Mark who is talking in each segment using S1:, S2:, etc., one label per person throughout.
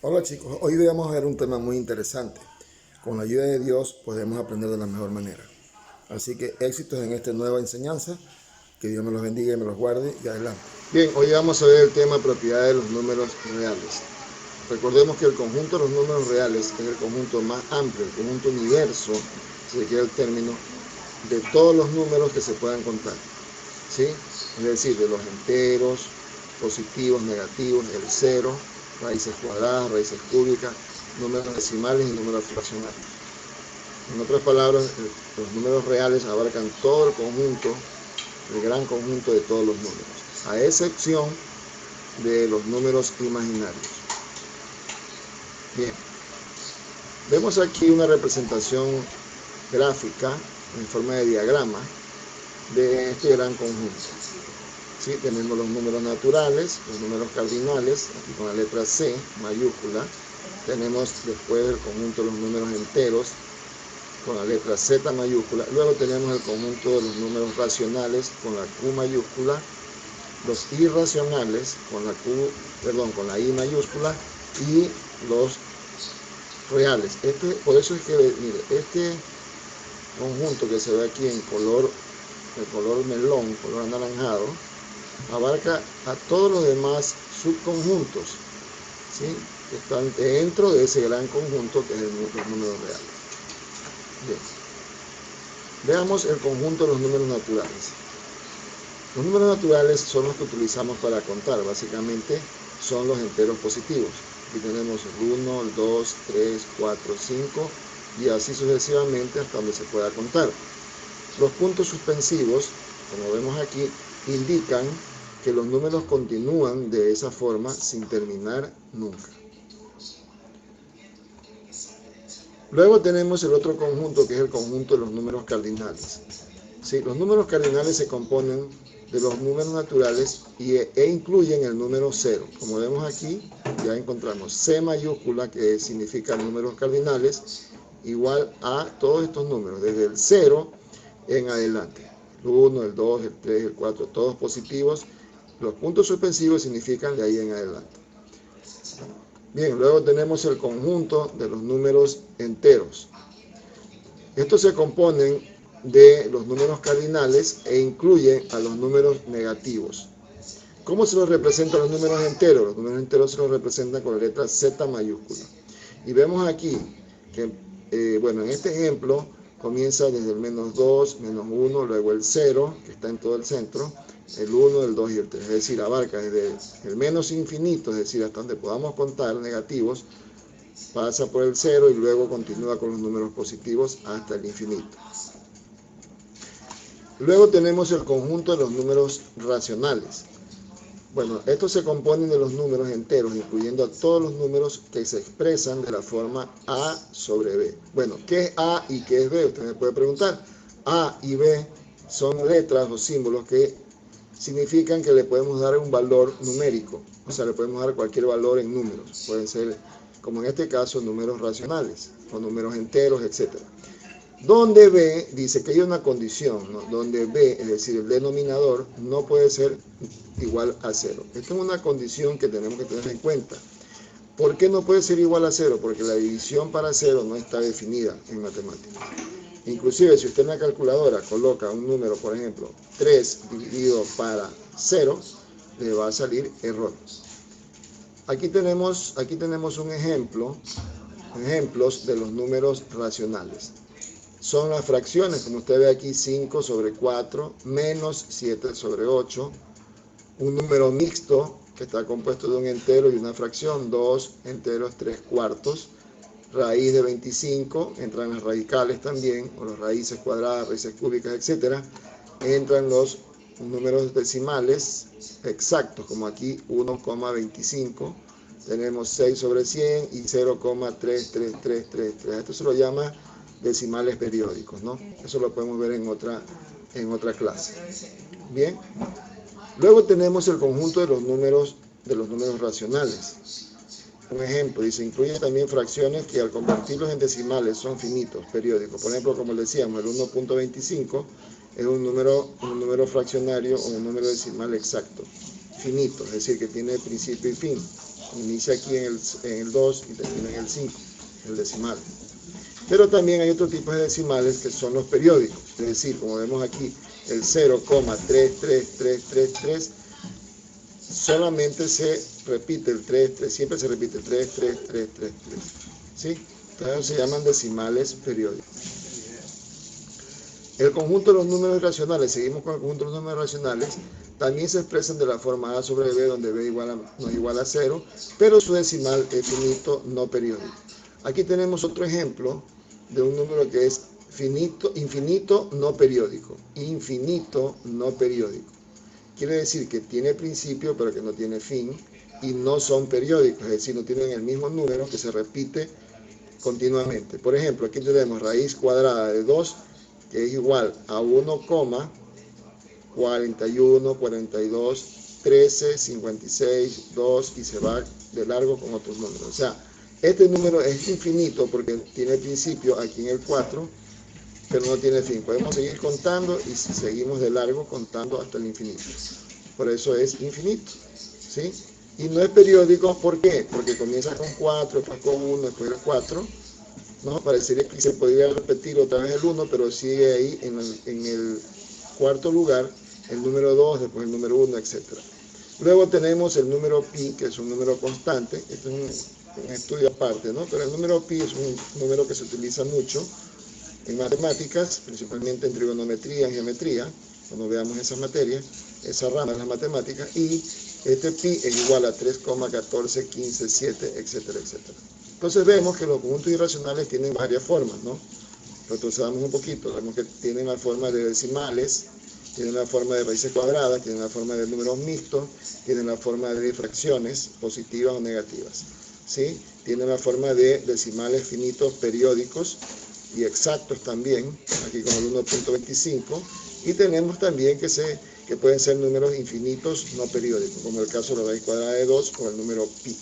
S1: Hola chicos, hoy vamos a ver un tema muy interesante. Con la ayuda de Dios podemos aprender de la mejor manera. Así que éxitos en esta nueva enseñanza, que Dios me los bendiga y me los guarde y adelante. Bien, hoy vamos a ver el tema propiedad de los números reales. Recordemos que el conjunto de los números reales es el conjunto más amplio, el conjunto universo, si se quiere el término, de todos los números que se puedan contar. ¿Sí? Es decir, de los enteros, positivos, negativos, el cero, raíces cuadradas, raíces cúbicas, números decimales y números fraccionarios. En otras palabras, los números reales abarcan todo el conjunto, el gran conjunto de todos los números, a excepción de los números imaginarios. Bien, vemos aquí una representación gráfica en forma de diagrama de este gran conjunto. ¿Sí? Tenemos los números naturales, los números cardinales, aquí con la letra C mayúscula. Tenemos después el conjunto de los números enteros, con la letra Z mayúscula. Luego tenemos el conjunto de los números racionales, con la Q mayúscula. Los irracionales, con la I mayúscula. Y los reales. Por eso es que, mire, este conjunto que se ve aquí en el color melón, color anaranjado, abarca a todos los demás subconjuntos, ¿sí? Que están dentro de ese gran conjunto que es los números reales. Bien. Veamos el conjunto de los números naturales. Los números naturales son los que utilizamos para contar, básicamente son los enteros positivos. Aquí tenemos el 1, el 2, 3, 4, 5 y así sucesivamente hasta donde se pueda contar. Los puntos suspensivos, como vemos aquí, indican que los números continúan de esa forma sin terminar nunca. Luego tenemos el otro conjunto, que es el conjunto de los números cardinales. ¿Sí? Los números cardinales se componen de los números naturales e incluyen el número 0. Como vemos aquí, ya encontramos C mayúscula, que significa números cardinales, igual a todos estos números, desde el 0 en adelante. El 1, el 2, el 3, el 4, todos positivos. Los puntos suspensivos significan de ahí en adelante. Bien, luego tenemos el conjunto de los números enteros. Estos se componen de los números cardinales e incluyen a los números negativos. ¿Cómo se los representan los números enteros? Los números enteros se los representan con la letra Z mayúscula. Y vemos aquí que, en este ejemplo comienza desde el menos 2, menos 1, luego el 0, que está en todo el centro, el 1, el 2 y el 3. Es decir, abarca desde el menos infinito, es decir, hasta donde podamos contar negativos, pasa por el 0 y luego continúa con los números positivos hasta el infinito. Luego tenemos el conjunto de los números racionales. Bueno, estos se componen de los números enteros, incluyendo a todos los números que se expresan de la forma A sobre B. Bueno, ¿qué es A y qué es B? Usted me puede preguntar. A y B son letras o símbolos que significan que le podemos dar un valor numérico. O sea, le podemos dar cualquier valor en números. Pueden ser, como en este caso, números racionales o números enteros, etc. Donde B dice que hay una condición, ¿no? Donde B, es decir, el denominador, no puede ser igual a 0. Esta es una condición que tenemos que tener en cuenta. ¿Por qué no puede ser igual a 0? Porque la división para 0 no está definida en matemáticas. Inclusive, si usted en la calculadora coloca un número, por ejemplo, 3 dividido para 0, le va a salir error. Aquí tenemos ejemplos de los números racionales. Son las fracciones, como usted ve aquí, 5 sobre 4, menos 7 sobre 8, un número mixto que está compuesto de un entero y una fracción, 2 enteros, 3 cuartos, raíz de 25, entran las radicales también, o las raíces cuadradas, raíces cúbicas, etc. Entran los números decimales exactos, como aquí 1,25, tenemos 6 sobre 100 y 0,33333. Esto se lo llama decimales periódicos, ¿no? Eso lo podemos ver en otra clase. Bien. Luego tenemos el conjunto de los números racionales. Un ejemplo, dice, incluye también fracciones que al convertirlos en decimales son finitos, periódicos. Por ejemplo, como decíamos, el 1.25 es un número fraccionario o un número decimal exacto, finito, es decir, que tiene principio y fin. inicia aquí en el 2 y termina en el 5, el decimal. Pero también hay otros tipos de decimales que son los periódicos, es decir, como vemos aquí, el 0,33333, solamente se repite el 3, siempre se repite 33333, ¿sí? Entonces se llaman decimales periódicos. El conjunto de los números irracionales, seguimos con el conjunto de los números irracionales, también se expresan de la forma A sobre B, donde B no es igual a 0, pero su decimal es finito, no periódico. Aquí tenemos otro ejemplo de un número que es infinito no periódico. Infinito no periódico. Quiere decir que tiene principio, pero que no tiene fin, y no son periódicos, es decir, no tienen el mismo número que se repite continuamente. Por ejemplo, aquí tenemos raíz cuadrada de 2, que es igual a 1,41, 42, 13, 56, 2, y se va de largo con otros números. O sea, este número es infinito porque tiene principio aquí en el 4, pero no tiene fin. Podemos seguir contando y si seguimos de largo contando hasta el infinito. Por eso es infinito, ¿sí? Y no es periódico, ¿por qué? Porque comienza con 4, después con 1, después el 4. ¿No? Parecería que se podría repetir otra vez el 1, pero sigue ahí en el cuarto lugar el número 2, después el número 1, etc. Luego tenemos el número pi, que es un número constante. Este es un estudio aparte, ¿no? Pero el número pi es un número que se utiliza mucho en matemáticas, principalmente en trigonometría, en geometría, cuando veamos esas materias, esa rama de las matemáticas, y este pi es igual a 3,14, 15, 7, etcétera, etcétera. Entonces vemos que los conjuntos irracionales tienen varias formas, ¿no? Retrocedamos un poquito, vemos que tienen la forma de decimales, tienen la forma de raíces cuadradas, tienen la forma de números mixtos, tienen la forma de fracciones positivas o negativas, ¿sí? Tienen la forma de decimales finitos periódicos y exactos también, aquí con el 1.25, y tenemos también que pueden ser números infinitos no periódicos, como el caso de la raíz cuadrada de 2 o el número pi.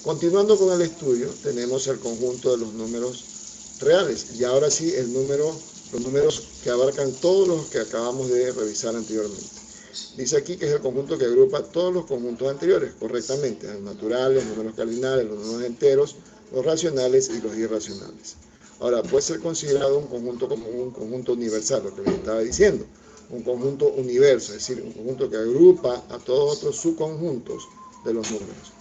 S1: Continuando con el estudio, tenemos el conjunto de los números reales. Y ahora sí, los números que abarcan todos los que acabamos de revisar anteriormente. Dice aquí que es el conjunto que agrupa todos los conjuntos anteriores correctamente, los naturales, los números cardinales, los números enteros, los racionales y los irracionales. Ahora, puede ser considerado un conjunto como un conjunto universal, lo que les estaba diciendo, un conjunto universo, es decir, un conjunto que agrupa a todos otros subconjuntos de los números.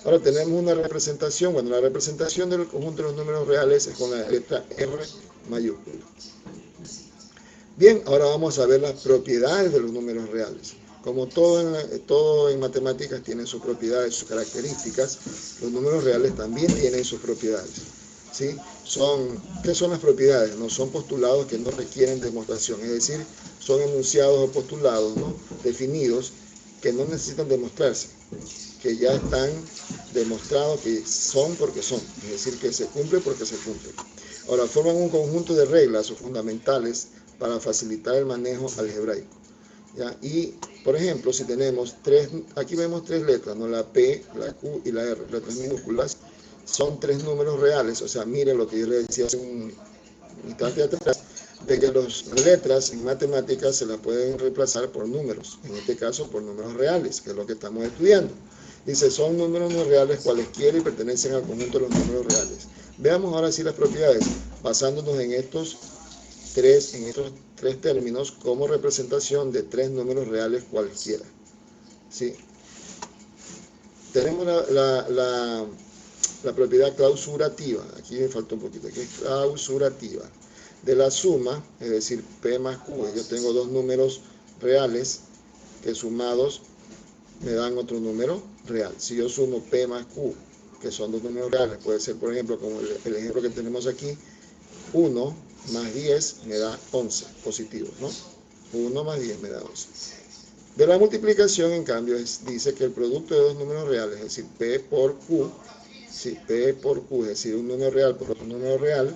S1: Ahora tenemos una representación, bueno, la representación del conjunto de los números reales es con la letra R mayúscula. Bien, ahora vamos a ver las propiedades de los números reales. Como todo en matemáticas tiene sus propiedades, sus características, los números reales también tienen sus propiedades, ¿sí? ¿Qué son las propiedades? No son postulados que no requieren demostración, es decir, son enunciados o postulados, ¿no?, definidos que no necesitan demostrarse, que ya están demostrados que son porque son, es decir, que se cumple porque se cumple. Ahora, forman un conjunto de reglas o fundamentales para facilitar el manejo algebraico, ¿ya? Y, por ejemplo, si tenemos aquí vemos tres letras, ¿no?, la P, la Q y la R, letras minúsculas, son tres números reales. O sea, miren lo que yo les decía hace un instante atrás, de que las letras en matemáticas se las pueden reemplazar por números, en este caso por números reales, que es lo que estamos estudiando. Dice, son números no reales cualesquiera y pertenecen al conjunto de los números reales. Veamos ahora sí las propiedades, basándonos en estos tres términos como representación de tres números reales cualquiera, ¿sí? Tenemos la propiedad clausurativa, aquí me falta un poquito, que es clausurativa, de la suma, es decir, P más Q. Yo tengo dos números reales que sumados me dan otro número real. Si yo sumo P más Q, que son dos números reales, puede ser, por ejemplo, como el ejemplo que tenemos aquí, 1 más 10 me da 11 positivos, ¿no? 1 más 10 me da 11. De la multiplicación, en cambio, dice que el producto de dos números reales, es decir, P por Q, si P por Q, es decir, un número real por otro número real,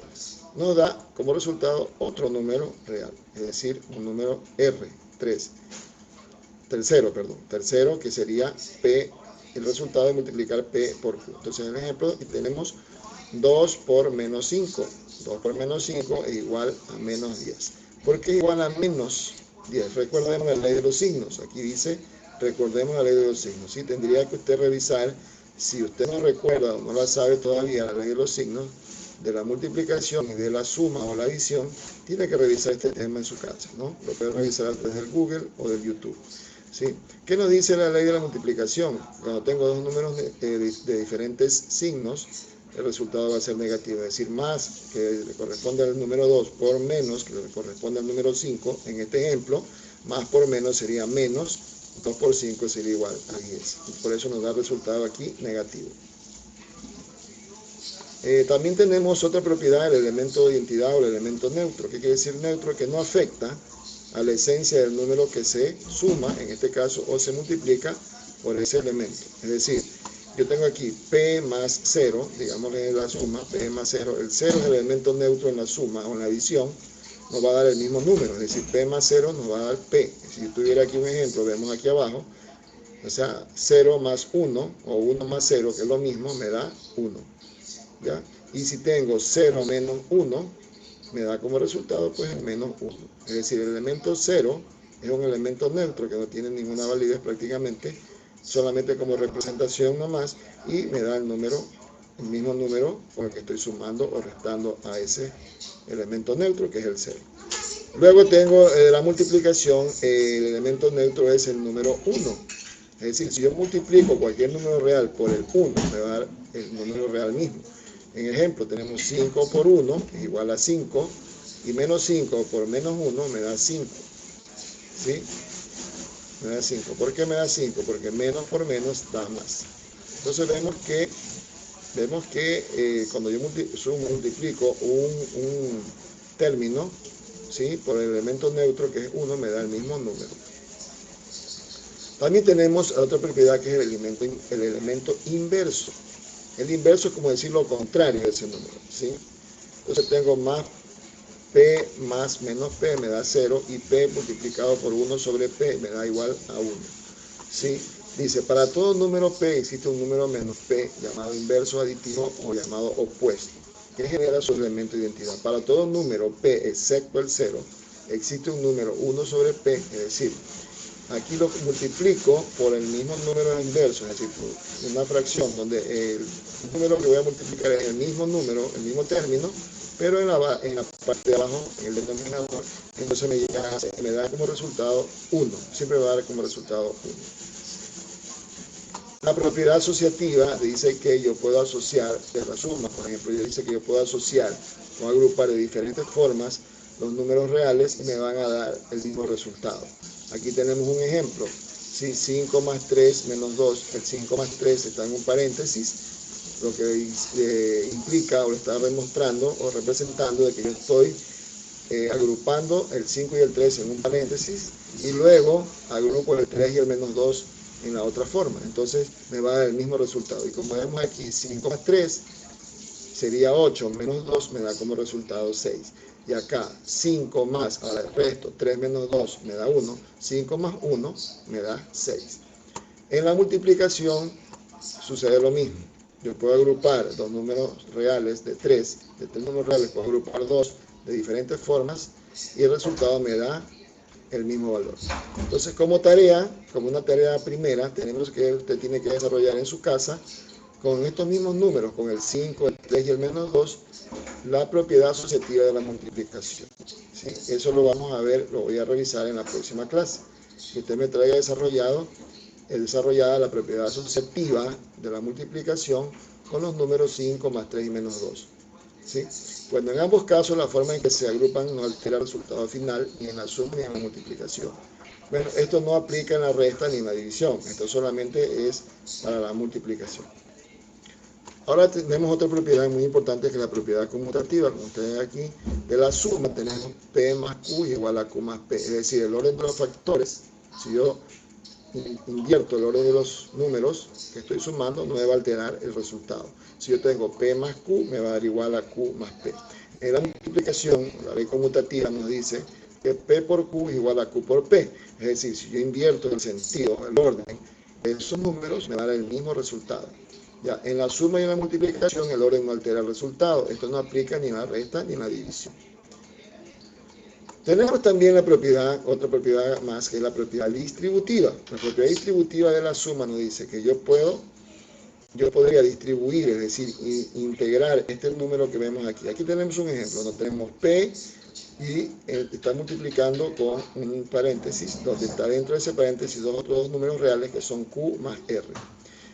S1: nos da como resultado otro número real, es decir, un número tercero, que sería P, el resultado de multiplicar P por Q. Entonces, en el ejemplo, tenemos 2 por menos 5. 2 por menos 5 es igual a menos 10. ¿Por qué es igual a menos 10? Recordemos la ley de los signos. Aquí dice recordemos la ley de los signos. ¿Sí? Tendría que usted revisar, si usted no recuerda o no la sabe todavía, la ley de los signos, de la multiplicación y de la suma o la adición, tiene que revisar este tema en su casa, ¿no? Lo puede revisar a través del Google o del YouTube. ¿Sí? ¿Qué nos dice la ley de la multiplicación? Cuando tengo dos números de diferentes signos, el resultado va a ser negativo, es decir, más que le corresponde al número 2 por menos que le corresponde al número 5, en este ejemplo, más por menos sería menos, 2 por 5 sería igual a 10. Y por eso nos da el resultado aquí negativo. También tenemos otra propiedad, el elemento de identidad o el elemento neutro. ¿Qué quiere decir neutro? Que no afecta a la esencia del número que se suma, en este caso, o se multiplica por ese elemento. Es decir, yo tengo aquí P más 0, digámosle la suma, P más 0. El 0 es el elemento neutro en la suma o en la adición, nos va a dar el mismo número, es decir, P más 0 nos va a dar P. Si tuviera aquí un ejemplo, vemos aquí abajo, o sea, 0 más 1 o 1 más 0, que es lo mismo, me da 1. ¿Ya? Y si tengo 0 menos 1, me da como resultado pues el menos 1. Es decir, el elemento 0 es un elemento neutro que no tiene ninguna validez prácticamente, solamente como representación nomás, y me da el mismo número con el que estoy sumando o restando a ese elemento neutro que es el 0. Luego tengo la multiplicación, el elemento neutro es el número 1. Es decir, si yo multiplico cualquier número real por el 1, me va a dar el número real mismo. En ejemplo, tenemos 5 por 1 es igual a 5, y menos 5 por menos 1 me da 5. ¿Sí? Me da 5. ¿Por qué me da 5? Porque menos por menos da más. Entonces vemos que cuando yo multiplico un término, ¿sí?, por el elemento neutro que es 1, me da el mismo número. También tenemos otra propiedad que es el elemento inverso. El inverso es como decir lo contrario de ese número, ¿sí? Entonces tengo más P más menos P me da 0, y P multiplicado por 1 sobre P me da igual a 1. ¿Sí? Dice, para todo número P existe un número menos P llamado inverso aditivo o llamado opuesto, que genera su elemento de identidad. Para todo número P excepto el 0 existe un número 1 sobre P, es decir, aquí lo multiplico por el mismo número inverso, es decir, por una fracción donde el número que voy a multiplicar es el mismo número, el mismo término, pero en la parte de abajo, en el denominador, entonces me da como resultado 1, siempre va a dar como resultado 1. La propiedad asociativa dice que yo puedo asociar de la suma, por ejemplo, dice que yo puedo asociar o agrupar de diferentes formas los números reales y me van a dar el mismo resultado. Aquí tenemos un ejemplo, si 5 más 3 menos 2, el 5 más 3 está en un paréntesis, lo que implica o lo está demostrando o representando de que yo estoy agrupando el 5 y el 3 en un paréntesis y luego agrupo el 3 y el menos 2 en la otra forma. Entonces me va a dar el mismo resultado. Y como vemos aquí, 5 más 3 sería 8, menos 2 me da como resultado 6. Y acá 5 más, ahora el resto, 3 menos 2 me da 1, 5 más 1 me da 6. En la multiplicación sucede lo mismo. Yo puedo agrupar dos números reales de 3 números reales, puedo agrupar dos de diferentes formas y el resultado me da el mismo valor. Entonces, como una tarea primera, usted tiene que desarrollar en su casa, con estos mismos números, con el 5, el 3 y el menos 2, la propiedad asociativa de la multiplicación. ¿Sí? Eso lo vamos a ver, lo voy a revisar en la próxima clase. Que usted me traiga desarrollada la propiedad asociativa de la multiplicación con los números 5 más 3 y menos 2. ¿Sí? Bueno, en ambos casos la forma en que se agrupan no altera el resultado final ni en la suma ni en la multiplicación. Bueno, esto no aplica en la resta ni en la división, esto solamente es para la multiplicación. Ahora tenemos otra propiedad muy importante que es la propiedad conmutativa. Como ustedes ven aquí, de la suma tenemos P más Q igual a Q más P, es decir, el orden de los factores, si yo invierto el orden de los números que estoy sumando, no me va a alterar el resultado. Si yo tengo P más Q, me va a dar igual a Q más P. En la multiplicación, la ley conmutativa nos dice que P por Q es igual a Q por P. Es decir, si yo invierto el sentido, el orden de esos números, me va a dar el mismo resultado. Ya, en la suma y en la multiplicación, el orden no altera el resultado. Esto no aplica ni en la resta ni en la división. Tenemos también la propiedad, otra propiedad más, que es la propiedad distributiva. La propiedad distributiva de la suma nos dice que yo podría distribuir, es decir, integrar este número que vemos aquí. Aquí tenemos un ejemplo, nos tenemos P y está multiplicando con un paréntesis, donde está dentro de ese paréntesis otros dos números reales que son Q más R.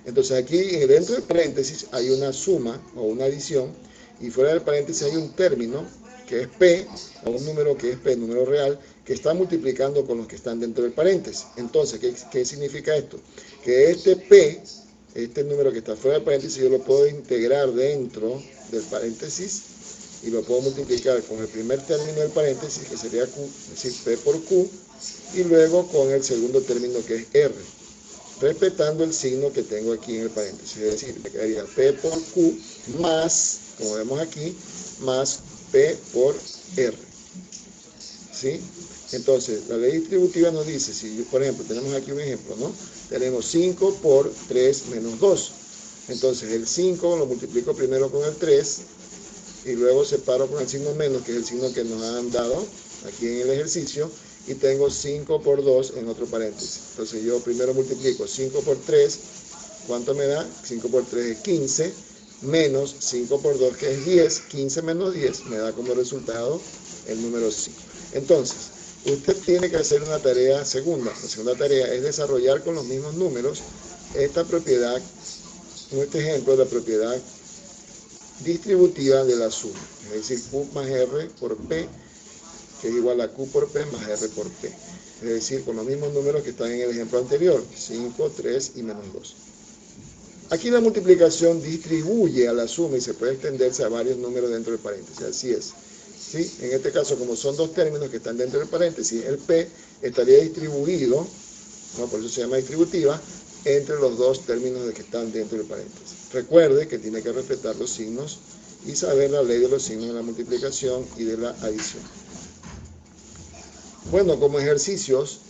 S1: Entonces aquí dentro del paréntesis hay una suma o una adición, y fuera del paréntesis hay un término que es P, o un número que es P, número real, que está multiplicando con los que están dentro del paréntesis. Entonces, ¿qué significa esto? Que este P, este número que está fuera del paréntesis, yo lo puedo integrar dentro del paréntesis y lo puedo multiplicar con el primer término del paréntesis, que sería Q, es decir, P por Q, y luego con el segundo término, que es R, respetando el signo que tengo aquí en el paréntesis. Es decir, me quedaría P por Q más, como vemos aquí, más P por R. ¿Sí? Entonces, la ley distributiva nos dice, si por ejemplo, tenemos aquí un ejemplo, ¿no? Tenemos 5 por 3 menos 2. Entonces, el 5 lo multiplico primero con el 3 y luego separo con el signo menos, que es el signo que nos han dado aquí en el ejercicio, y tengo 5 por 2 en otro paréntesis. Entonces yo primero multiplico 5 por 3, ¿cuánto me da? 5 por 3 es 15, menos 5 por 2, que es 10, 15 menos 10, me da como resultado el número 5. Entonces, usted tiene que hacer una tarea segunda. La segunda tarea es desarrollar con los mismos números esta propiedad, este ejemplo de la propiedad distributiva de la suma, es decir, Q más R por P, que es igual a Q por P más R por P. Es decir, con los mismos números que están en el ejemplo anterior, 5, 3 y menos 2. Aquí la multiplicación distribuye a la suma y se puede extenderse a varios números dentro del paréntesis, así es. ¿Sí? En este caso, como son dos términos que están dentro del paréntesis, el P estaría distribuido, ¿no? Por eso se llama distributiva, entre los dos términos que están dentro del paréntesis. Recuerde que tiene que respetar los signos y saber la ley de los signos de la multiplicación y de la adición. Bueno, como ejercicios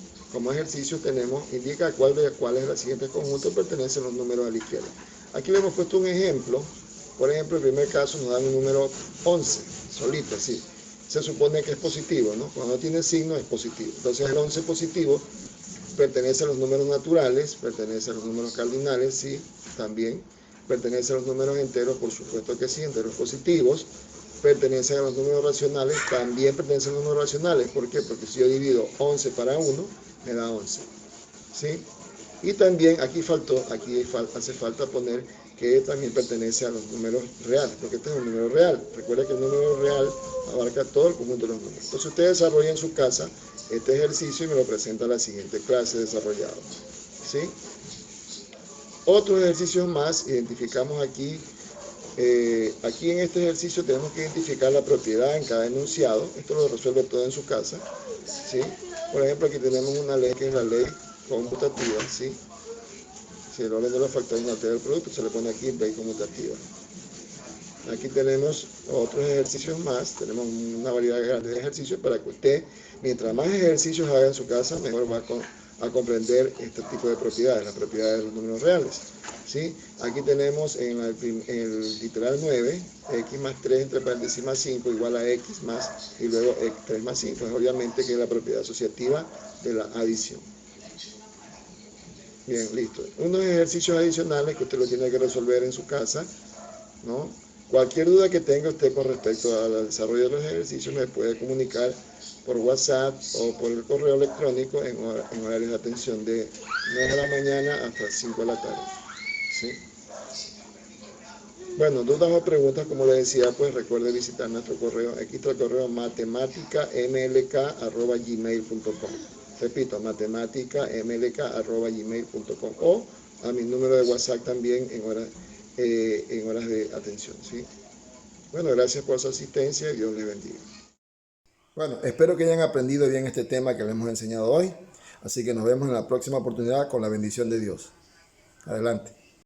S1: tenemos, indica cuál de los siguientes conjuntos pertenecen los números a la izquierda. Aquí le hemos puesto un ejemplo. Por ejemplo, el primer caso nos dan un número 11, solito, así. Se supone que es positivo, ¿no? Cuando no tiene signo es positivo. Entonces el 11 positivo pertenece a los números naturales, pertenece a los números cardinales, sí, también. Pertenece a los números enteros, por supuesto que sí, enteros positivos. Pertenecen a los números racionales, también pertenecen a los números racionales. ¿Por qué? Porque si yo divido 11 para 1, me da 11. ¿Sí? Y también aquí hace falta poner que también pertenece a los números reales, porque este es un número real. Recuerda que el número real abarca todo el conjunto de los números. Entonces usted desarrolla en su casa este ejercicio y me lo presenta en la siguiente clase desarrollado. ¿Sí? Otros ejercicios más, identificamos aquí. Aquí en este ejercicio tenemos que identificar la propiedad en cada enunciado. Esto lo resuelve todo en su casa. ¿Sí? Por ejemplo, aquí tenemos una ley que es la ley conmutativa. ¿Sí? Si el orden de los factores no altera el producto, se le pone aquí ley conmutativa. Aquí tenemos otros ejercicios más. Tenemos una variedad grande de ejercicios para que usted, mientras más ejercicios haga en su casa, mejor va a comprender este tipo de propiedades, las propiedades de los números reales. ¿Sí? Aquí tenemos en el literal 9, x más 3 entre paréntesis más 5 igual a x más, y luego x 3 más 5. Es obviamente que es la propiedad asociativa de la adición. Bien, listo. Unos ejercicios adicionales que usted lo tiene que resolver en su casa, ¿no? Cualquier duda que tenga usted con respecto al desarrollo de los ejercicios me puede comunicar por WhatsApp o por el correo electrónico en horarios de atención de 9 de la mañana hasta 5 de la tarde. ¿Sí? Bueno, dudas o preguntas, como le decía, pues recuerde visitar nuestro correo. Aquí está el correo matematicamlk@gmail.com. Repito, matematicamlk@gmail.com, o a mi número de WhatsApp también en horas de atención. ¿Sí? Bueno, gracias por su asistencia y Dios les bendiga. Bueno, espero que hayan aprendido bien este tema que les hemos enseñado hoy. Así que nos vemos en la próxima oportunidad con la bendición de Dios. Adelante.